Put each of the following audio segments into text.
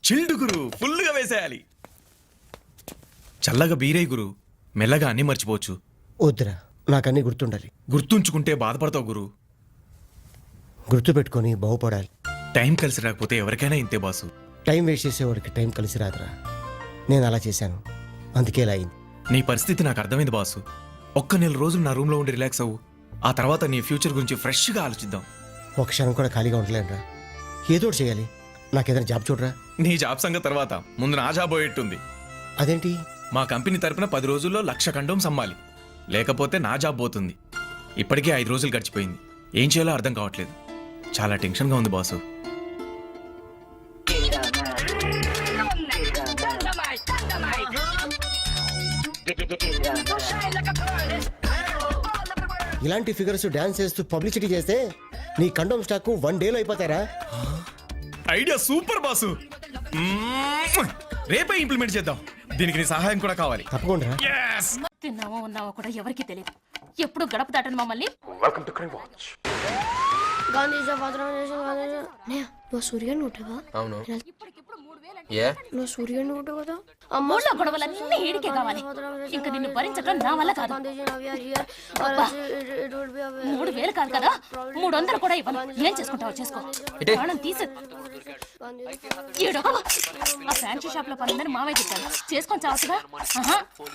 Chilled గురు, ఫుల్గా వేసేయాలి. చల్లగా బీరే గురు, మెల్లగా అన్నీ మర్చిపోవచ్చు. వద్దురా, నాకన్నీ గుర్తుండాలి. గుర్తుంచుకుంటే బాధపడతావు గురు. గుర్తుపెట్టుకొని బాగుపడాలి. టైం కలిసి రాకపోతే ఎవరికైనా ఇంతే బాసు. టైం వేస్ట్ చేసేవాడికి టైం కలిసి రాదురా. నేను అలా చేశాను, అందుకే ఇలా అయింది. నీ పరిస్థితి నాకు అర్థమైంది బాసు. ఒక్క నెల రోజులు నా రూమ్లో ఉండి రిలాక్స్ అవ్వు. ఆ తర్వాత నీ ఫ్యూచర్ గురించి ఫ్రెష్గా ఆలోచిద్దాం. ఒక క్షణం కూడా ఖాళీగా ఉండలేనురా. ఏదో ఒకటి చేయాలి. నాకేదైనా జాబ్ చూడరా. నీ జాబ్ సంగతి తర్వాత, ముందు నా జాబ్ పోయేట్టుంది. అదేంటి? మా కంపెనీ తరపున 10 రోజుల్లో 1,00,000 కండోమ్స్ అమ్మాలి. లేకపోతే నా జాబ్ పోతుంది. ఇప్పటికే 5 రోజులు గడిచిపోయింది. ఏం చేయాలో అర్థం కావట్లేదు. చాలా టెన్షన్గా ఉంది బాసు. ఇలాంటి ఫిగర్స్ డాన్స్ చేస్తూ పబ్లిసిటీ చేస్తే నీ కండోమ్ స్టాక్ 1 డేలో అయిపోతారా? Idea super boss. రేపే ఇంప్లిమెంట్ చేద్దాం. దీనికి నీ సహాయం కూడా కావాలి. తప్పకుండా. తిన్నావో ఉన్నావో కూడా ఎవరికి తెలియదు. ఎప్పుడు గడప దాటను మమ్మల్ని. Welcome to crime watch. నువ్వు సూర్యుని ఉంటావా? అవును. నువ్వు సూర్యుని ఉంటావు కదా. ఊళ్ళో గొడవలన్నీ ఈడికే కావాలి. ఇంకా నిన్ను భరించడం నా వల్ల కాదు. 3,000 కాదు కదా, 300 కూడా ఇవ్వను. ఏం చేసుకుంటావో చేసుకో. ప్రాణం తీసు. ఆ ఫ్యాన్సీ షాప్ లో పనుందని మావయ్య చెప్పాడు. చేసుకొని చావచ్చుగా.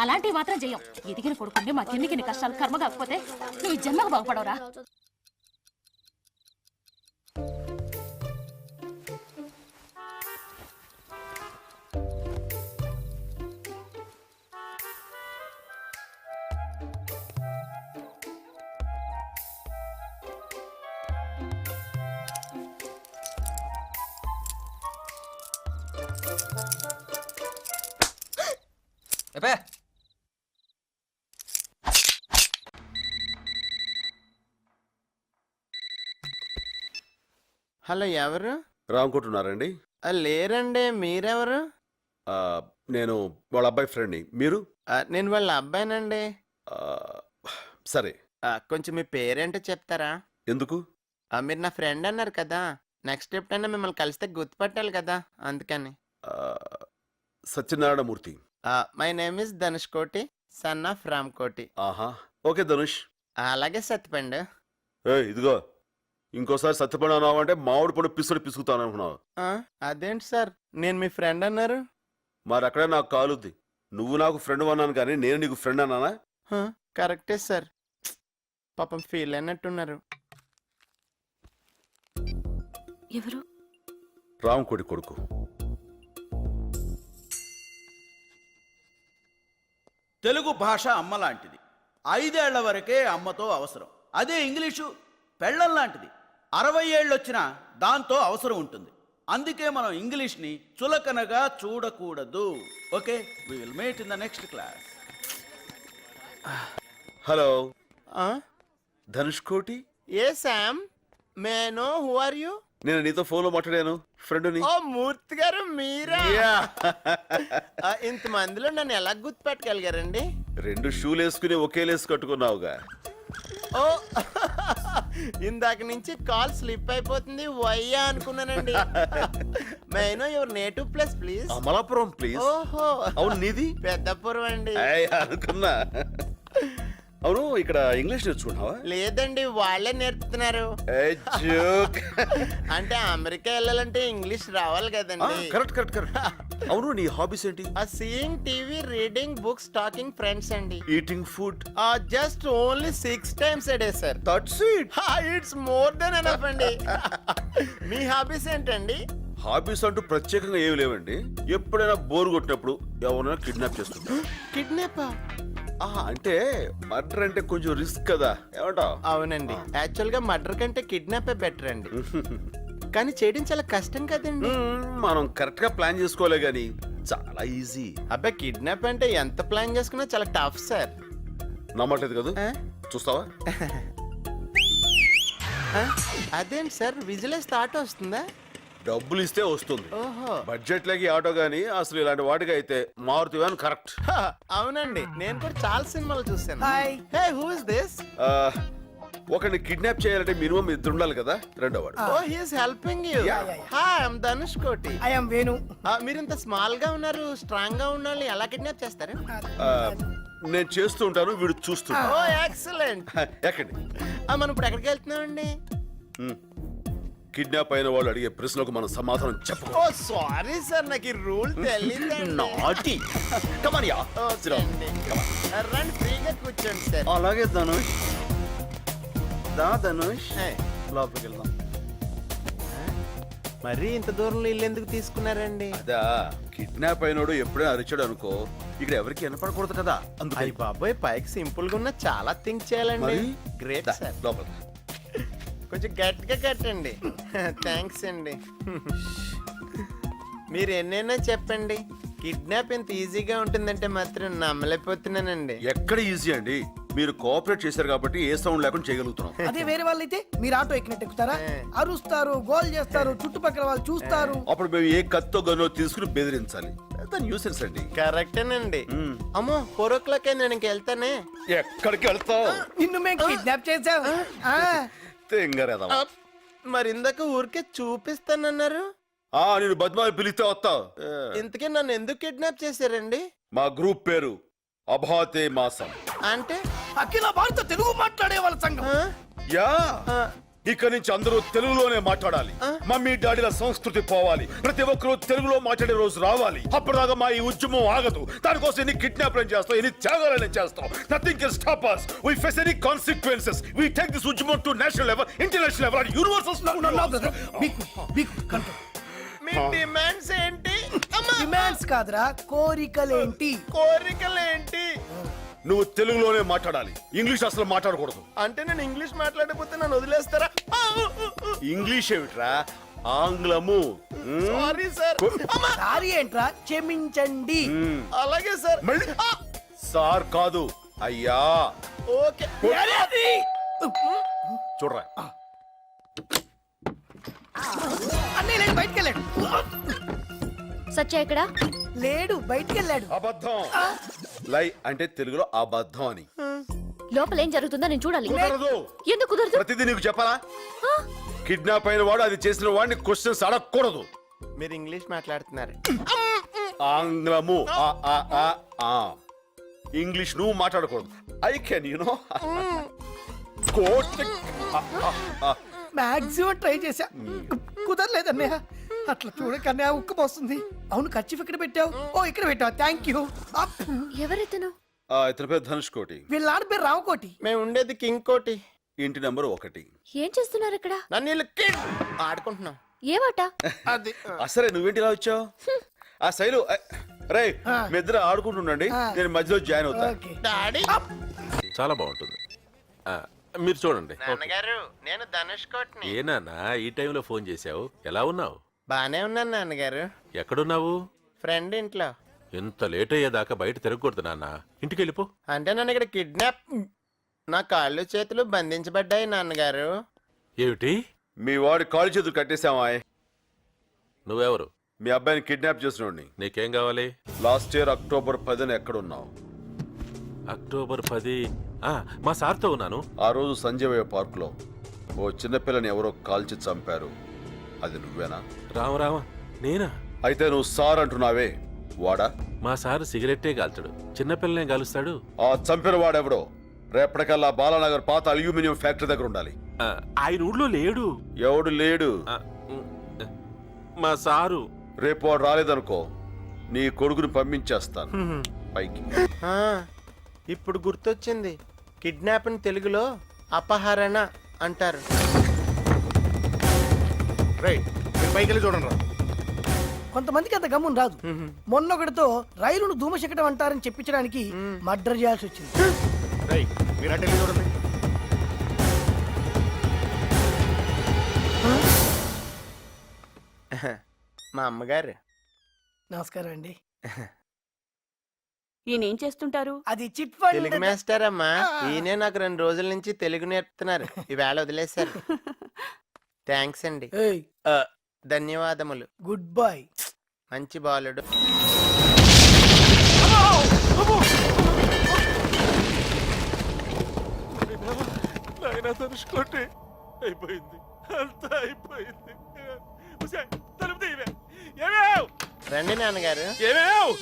అలాంటివి మాత్రం చెయ్యం. ఎదిగిన కొడుకుంటే మా కిందికి కష్టాలు కర్మ కాకపోతే నువ్వు జన్మకు బాగుపడవురా. హలో, ఎవరు? రానుకుంటున్నారండి? లేరండి. మీరెవరు? నేను వాళ్ళ అబ్బాయి ఫ్రెండ్ని. మీరు? నేను వాళ్ళ అబ్బాయినండి. సరే, కొంచెం మీ పేరేంటో చెప్తారా? ఎందుకు? మీరు నా ఫ్రెండ్ అన్నారు కదా, నెక్స్ట్ ఎప్పుడైనా మిమ్మల్ని కలిస్తే గుర్తుపట్టాలి కదా, అందుకని. Satyanarayana Murthy. My name is Dhanush కోటి, సన్ ఆఫ్ రామ్ కోటి. ఆహా, ఓకే ధనుష్. అలాగే సత్యపండు. ఇదిగో, ఇంకోసారి సత్యపండు అన్నావు అంటే మామిడి పండు పిసుకుతాను అనుకున్నావు. అదేంటి సార్, నేను మీ ఫ్రెండ్ అన్నారు. మరి అక్కడే నాకు కాలుద్ది. నువ్వు నాకు ఫ్రెండ్ అన్నాను కానీ నేను నీకు ఫ్రెండ్ అన్నానా? కరెక్టే సార్. పాపం ఫీల్ అయినట్టున్నారు. ఎవరు? రామకోటి కొడుకు. తెలుగు భాష అమ్మ లాంటిది. 5 ఏళ్ల వరకే అమ్మతో అవసరం. అదే ఇంగ్లీషు పెళ్ళం లాంటిది. 60 ఏళ్ళు వచ్చినా దాంతో అవసరం ఉంటుంది. అందుకే మనం ఇంగ్లీష్ని చులకనగా చూడకూడదు. Okay, we will meet in the next class. Hello, Dhanush Koti. A Sam, may know who are you? నేను నీతో ఫోన్లో మాట్లాడాను, ఫ్రెండ్ని. ఓ మూర్తి గారు, మీరా? ఇంతమందిలో నన్ను ఎలా గుర్తుపెట్టగలిగారండి? 2 షూలు వేసుకుని ఒకే లేసు కట్టుకున్నావుగా. ఓ, ఇందాక నుంచి కాల్ స్లిప్ అయిపోతుంది వయ్యా అనుకున్నానండి. Maino your native place please. Amalapuram please. ఓహో, అవును, నీది? పెద్దపురం అండి. అనుకున్నా. అవును, ఇక్కడ ఇంగ్లీష్ నేర్చుకున్నావా? లేదండి, వాళ్ళే నేర్పుతున్నారు. అంటే అమెరికా వెళ్ళాలంటే ఇంగ్లీష్ రావాలి కదండి. Correct correct correct. అవును, నీ హాబీస్ ఏంటి? Seeing TV, reading books, talking friends అండి. Eating food? Just only 6 times a day sir. That's it. It's more than enough అండి. మీ హాబీస్ ఏంటండి? హాబీస్ అంటూ ప్రత్యేకంగా ఏమి లేవండి. ఎప్పుడైనా బోర్ కొట్టినప్పుడు ఎవరైనా కిడ్నాప్ చేస్తుంటా. కిడ్నాపా? అంటే మర్డర్ అంటే కొంచెం రిస్క్ కదా, ఏమంటావ్? అవునండి, యాక్చువల్ గా మర్డర్ కంటే కిడ్నాపే బెటర్ అండి. కానీ చేయడం చాలా కష్టం కదండి. మనం కరెక్ట్ గా ప్లాన్ చేసుకోలే గానీ చాలా ఈజీ. అబ్బాయి, కిడ్నాప్ అంటే ఎంత ప్లాన్ చేసుకున్నా చాలా టఫ్ సార్. నమ్మట్లేదు కదా? చూస్తావా? అదేంటి సార్, విజిలెన్స్ థాట్ వస్తుందా? డబ్బులు ఇస్తే వస్తుంది. ఓహో, బడ్జెట్ లకి ఆటో గానీ అసలు ఇలాంటి వాటికి అయితే మారుతి వ్యాన్ కరెక్ట్. అవునండి, నేను కూడా చాలా సినిమాలు చూసాను. Hey, who is this? ఒకరిని కిడ్నాప్ చేయాలంటే మినిమం ఇద్దరు ఉండాలి కదా, రెండో వాడు. Oh he's helping you. Hi I'm Dhanush Koti. I'm Venu. మీరు ఇంత స్మాల్ గా ఉన్నారు, స్ట్రాంగ్ గా ఉన్న వాళ్ళని ఎలా కిడ్నాప్ చేస్తారు? ఆ, నేను చేస్తూ ఉంటాను, వీడు చూస్తుంటాను. ఓ ఎక్సలెంట్. ఎక్కండి. మనం ఇప్పుడు ఎక్కడికి వెళ్తున్నామండి? కిడ్నాప్ అయిన వాళ్ళు అడిగే ప్రశ్నలకు మనం సమాధానం చెప్పు. ఓ సారీ సార్, నాకు ఈ రూల్ తెలియదు. నాటి కమనియా రండి ఫ్రీగా కూర్చోండి సార్. అలాగే ధనుష్. దా ధనుష్, హే, లోపలికి వెళ్దాం. మరీ ఇంత దూరంలో ఇల్లు ఎందుకు తీసుకున్నారండి? అదా కిడ్నాప్ అయినోడు ఎప్పుడైనా అరిచాడు అనుకో, ఇక్కడ ఎవరికి వినపడకూడదు కదా, అందుకని. అయ్య బాబోయ్, పైకి సింపుల్ గా ఉన్న చాలా థింక్ చేయాలండి. మరి? గ్రేట్ దా, సార్. లోపల. కొంచెం గట్టిగా కట్టండి. థ్యాంక్స్ అండి. మీరు ఎన్నైనా చెప్పండి, కిడ్నాప్ ఇంత ఈజీగా ఉంటుందంటే మాత్రం నమ్మలేకపోతున్నానండి. ఎక్కడ ఈజీ అండి, మీరు కోఆపరేట్ చేశారు కాబట్టి ఏ సౌండ్ లేకుండా చేయగలుగుతున్నాం. అదే వేరే వాళ్ళైతే మీరు ఆటో ఎక్కినట్టు ఎక్కుతారా? అరుస్తారు, గోల్ చేస్తారు, చుట్టుపక్కల వాళ్ళు చూస్తారు. అప్పుడు మేము ఏ కత్తో గనో తీసుకుని బెదిరించాలి. న్యూసెన్స్ అండి. కరెక్టేనండి. అమ్మో 4 o'clock అయింది, నేను ఇంక వెళ్తానే. ఎక్కడికి వెళ్తావు? నిన్ను మేము కిడ్నాప్ చేసాం. తెంగరేదా. మరి ఇందాక ఊరికే చూపిస్తానన్నారు. నేను బద్మాయి పిలిస్తే వస్తావు. ఇంతకీ నన్ను ఎందుకు కిడ్నాప్ చేశారండి? మా గ్రూప్ పేరు అభాతే మాసం. అంటే అఖిల భారత తెలుగు మాట్లాడే వాళ్ళ సంఘం. ఆ? యా ఆ, ఇక నుంచి అందరూ తెలుగులోనే మాట్లాడాలి. మమ్మీ డాడీల సంస్కృతి పోవాలి. ప్రతి ఒక్కరూ తెలుగులో మాట్లాడే రోజు రావాలి. అప్పటిదాకా మా ఈ ఉద్యమం ఆగదు. దానికోసం ఎన్ని కిడ్నాప్లను చేస్తాం, ఎన్ని త్యాగాలను చేస్తాం. Nothing can stop us. We face any consequences. We take this ఉద్యమం to national level, international level, and universal. Me demands ఏంటి? డిమాండ్స్ కాదురా, కోరికలేంటి? కోరికలేంటి? నువ్వు తెలుగులోనే మాట్లాడాలి, ఇంగ్లీష్ అసలు మాట్లాడకూడదు. అంటే నేను ఇంగ్లీష్ మాట్లాడకపోతే నన్ను వదిలేస్తారా? ఇంగ్లీష్ ఏమిట్రా, ఆంగ్లము. Sorry sir. సారీ ఏంట్రా, క్షమించండి. అలాగే సార్. మళ్ళీ సార్ కాదు, అయ్యా. ఓకే. చూడరా, అన్నయ్య లేడు, బయటికి వెళ్ళాడు. సత్య ఎక్కడా? లేడు, బయటికి వెళ్ళాడు. అబద్ధం. లై అంటే తెలుగులో అబద్ధం అని. లోపల ఏం జరుగుతుందో నేను చూడాలి. కుదరదు. ఎందుకు కుదరదు? ప్రతిదీ నీకు చెప్పాలా? కిడ్నాప్ అయిన వాడు అది చేసిన వాడిని క్వశ్చన్స్ అడగకూడదు. మీరు ఇంగ్లీష్ మాట్లాడుతున్నారు. ఆంగ్లము. ఇంగ్లీష్ నువ్వు మాట్లాడకూడదు. I can you know quote. Maximum try చేశా, కుదరలేదు అన్నయ్య. అట్లా చూడకన్నయ్య ఉక్కు పోస్తుంది. అవును, ఖర్చు ఇక్కడ పెట్టావు. ఓ ఇక్కడ పెట్టావు, థ్యాంక్ యూ. ఎవరెత్తను? ఇతని పేరు ధనుష్ కోటి. వీళ్ళ ఆడ పేరు రామకోటి. మేము ఉండేది కింగ్ కోటి. ఇంటి నెంబర్ 1. ఏం చేస్తున్నారు ఇక్కడ? నన్ను వీళ్ళు కిడ్ ఆడుకుంటున్నాం. ఏమాట? అది సరే నువ్వేంటి ఇలా వచ్చావు? ఆ శైలు రే, మీ ఇద్దరు ఆడుకుంటుండండి, నేను మధ్యలో జాయిన్ అవుతా. ఓకే. డాడీ. చాలా బాగుంటుంది. మీరు చూడండి. నాన్నగారు, నేను ధనుష్ కోటిని. ఏ నాన్న ఈ టైంలో ఫోన్ చేశావు? ఎలా ఉన్నావు? బానే ఉన్నాను నాన్నగారు. ఎక్కడున్నావు? ఫ్రెండ్ ఇంట్లో. ఇంత లేట్ అయ్యేదాకా బయట తిరగకూడదు నాన్న, ఇంటికి వెళ్ళిపో. అంటే నన్ను ఇక్కడ కిడ్నాప్, నా కాళ్ళు చేతులు బంధించబడ్డాయి నాన్నగారు. ఏమిటి? మీ వాడి కాలు చేతులు కట్టేశావా? నువ్వెవరు? మీ అబ్బాయిని కిడ్నాప్ చేసినోడిని. నీకేం కావాలి? లాస్ట్ ఇయర్ అక్టోబర్ 10న ఎక్కడున్నావు? అక్టోబర్ 10. మా సార్తో ఉన్నాను. ఆ రోజు సంజయ్ పార్క్ లో ఓ చిన్నపిల్లని ఎవరో కాల్చి చంపారు. అది నువ్వేనా? రామ నేనా? అయితే నువ్వు సార్ అంటున్నావే, వాడా? మా సార్ సిగరెట్టే కాల్చాడు, చిన్నపిల్లనే కాలుస్తాడు. ఆ చంపిన వాడెవడో రేపటికల్లా బాలానగర్ పాత అల్యూమినియం ఫ్యాక్టరీ దగ్గర ఉండాలి. ఆయన ఊళ్ళో లేడు. ఎవడు లేడు? మా సారు. రేపు వాడు రాలేదనుకో, నీ కొడుకుని పంపించేస్తాను పైకి. ఇప్పుడు గుర్తొచ్చింది, కిడ్నాప్ అని తెలుగులో అపహరణ అంటారు. పైకి వెళ్ళి చూడండి. కొంతమందికి అంత గమ్మున రాదు. మొన్నొకటితో రైలును ధూమశకటం అంటారని చెప్పించడానికి మర్డర్ చేయాల్సి వచ్చింది. చూడండి. మా అమ్మగారు. నమస్కారం అండి. ఈయనేం చేస్తుంటారు? అది చిట్ ఫండ్. తెలుగు మాస్టర్ అమ్మా. ఈయనే నాకు 2 రోజుల నుంచి తెలుగు నేర్పుతున్నారు. ఈవేళ వదిలేశారు. థ్యాంక్స్ అండి. ఏయ్, ధన్యవాదములు. Good bye. మంచి బాలుడు. నాయనా తనుచుకోండి అయిపోయింది, అంతా అయిపోయింది. ఉసేయ్, తలుపు తీయవే. ఏమేవ్? రండి నాన్నగారు. ఏమేవ్?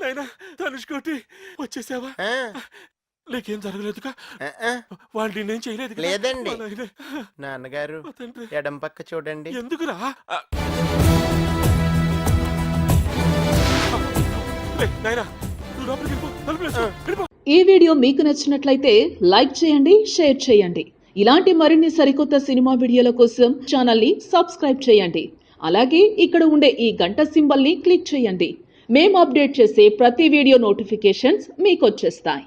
నాయనా తనుచుకోండి వచ్చేసావా? ఆ, నీకేం జరగలేదుగా? ఆ, ఆ. వాళ్ళు నేనేం చేయలేదు లేదండి. నాన్నగారు తండ్రి ఎడం పక్క చూడండి. ఎందుకురా? నాయనా నువ్వు లోపలికి వెళ్ళిపో, తలుపులు వేసుకో, వెళ్ళిపో. ఈ వీడియో మీకు నచ్చినట్లయితే లైక్ చేయండి, షేర్ చేయండి. ఇలాంటి మరిన్ని సరికొత్త సినిమా వీడియోల కోసం ఛానల్ని సబ్స్క్రైబ్ చేయండి. అలాగే ఇక్కడ ఉండే ఈ గంట సింబల్ని క్లిక్ చేయండి. మేము అప్డేట్ చేసే ప్రతి వీడియో నోటిఫికేషన్స్ మీకు వచ్చేస్తాయి.